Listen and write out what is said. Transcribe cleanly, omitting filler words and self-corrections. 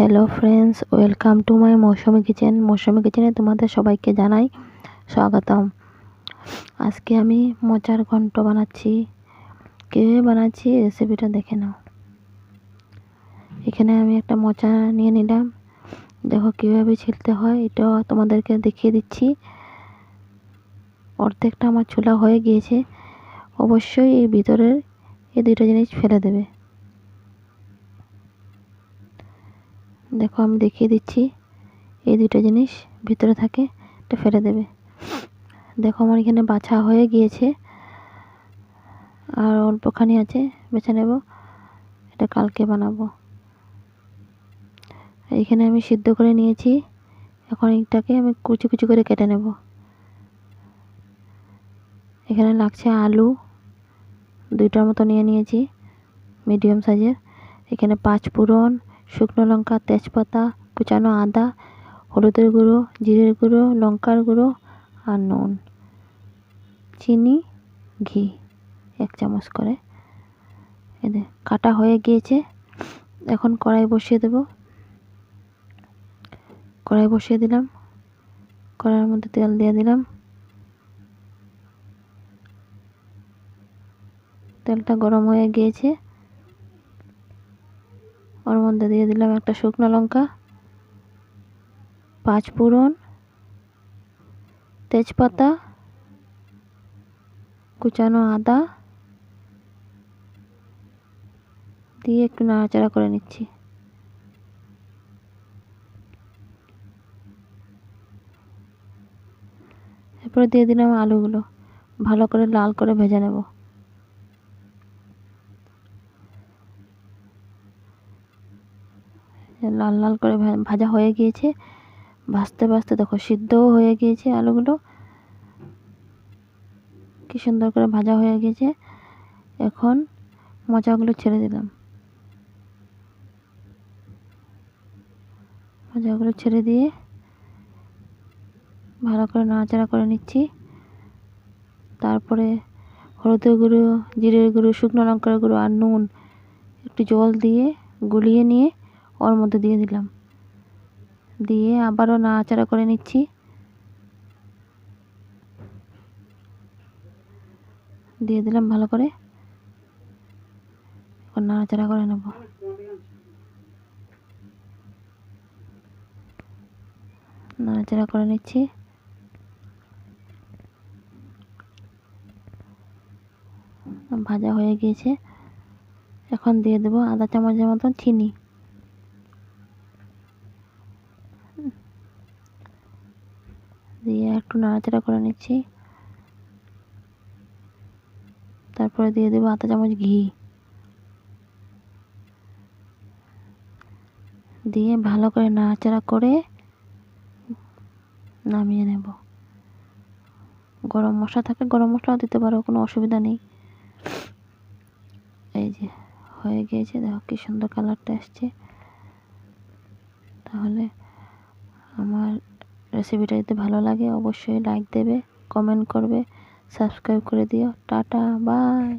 Hello friends, welcome to my Mousumi kitchen. Mousumi কিচেনে তোমাদের সবাইকে জানাই স্বাগতম। আজকে আমি মোচার ঘন্ট বানাচ্ছি। কীভাবে বানাচ্ছি রেসিপিটা দেখে নাও। এখানে আমি একটা মোচা নিয়ে নিলাম। দেখো কীভাবে ছিলতে হয়, এটা তোমাদেরকে দেখিয়ে দিচ্ছি। অর্ধেকটা আমার ছোলা হয়ে গিয়েছে। অবশ্যই এই ভিতরের এই দুটো জিনিস ফেলে দেবে। দেখো আমি দেখিয়ে দিচ্ছি, এই দুটো জিনিস ভিতরে থাকে, এটা ফেলে দেবে। দেখো আমার এখানে বাছা হয়ে গিয়েছে, আর অল্পখানি আছে, বেছে নেব। এটা কালকে বানাবো। এখানে আমি সিদ্ধ করে নিয়েছি। এখন এটাকে আমি কুচি কুচি করে কেটে নেব। এখানে লাগছে আলু, দুইটার মতো নিয়ে নিয়েছি, মিডিয়াম সাইজের। এখানে 5 ফোড়ন, শুকনো লঙ্কা, তেজপাতা, কুচানো আদা, হলুদের গুঁড়ো, জিরের গুঁড়ো, লঙ্কার গুঁড়ো আর নুন, চিনি, ঘি 1 চামচ করে। এদের কাটা হয়ে গিয়েছে। এখন কড়াই বসিয়ে দেব। কড়াই বসিয়ে দিলাম। কড়াইয়ের মধ্যে তেল দিয়ে দিলাম। তেলটা গরম হয়ে গিয়েছে। ওর মধ্যে দিয়ে দিলাম একটা শুকনো লঙ্কা, 5 ফোড়ন, তেজপাতা, কুচানো আদা দিয়ে একটু নাড়াচাড়া করে নিচ্ছি। এরপরে দিয়ে দিলাম আলুগুলো, ভালো করে লাল করে ভেজে নেব। লাল লাল করে ভাজা হয়ে গিয়েছে। ভাজতে ভাজতে দেখো সিদ্ধও হয়ে গিয়েছে আলুগুলো, কি সুন্দর করে ভাজা হয়ে গেছে। এখন মোচাগুলো ছেড়ে দিলাম। মোচাগুলো ছেড়ে দিয়ে ভালো করে নাড়াচাড়া করে নিচ্ছি। তারপরে হলুদের গুঁড়ো, জিরের গুঁড়ো, শুকনো লঙ্কার গুঁড়ো আর নুন একটু জল দিয়ে গুলিয়ে নিয়ে ওর মধ্যে দিয়ে দিলাম। দিয়ে আবারও নাড়াচাড়া করে নিচ্ছি। দিয়ে দিলাম ভালো করে, এখন নাড়াচাড়া করে নেব। নাড়াচাড়া করে নিচ্ছি। ভাজা হয়ে গিয়েছে। এখন দিয়ে দেবো আধা চামচের মতন চিনি। দিয়ে একটু নাড়াচাড়া করে নিচ্ছি। তারপরে দিয়ে দেবো আধা চামচ ঘি। দিয়ে ভালো করে নাড়াচাড়া করে নামিয়ে নেব। গরম মশলা থাকে, গরম মশলাও দিতে পারো, কোনো অসুবিধা নেই। এই যে হয়ে গিয়েছে, দেখো কি সুন্দর কালারটা আসছে। তাহলে আমার রেসিপিটা যদি ভালো লাগে অবশ্যই লাইক দেবে, কমেন্ট করবে, সাবস্ক্রাইব করে দিও। Tata, by.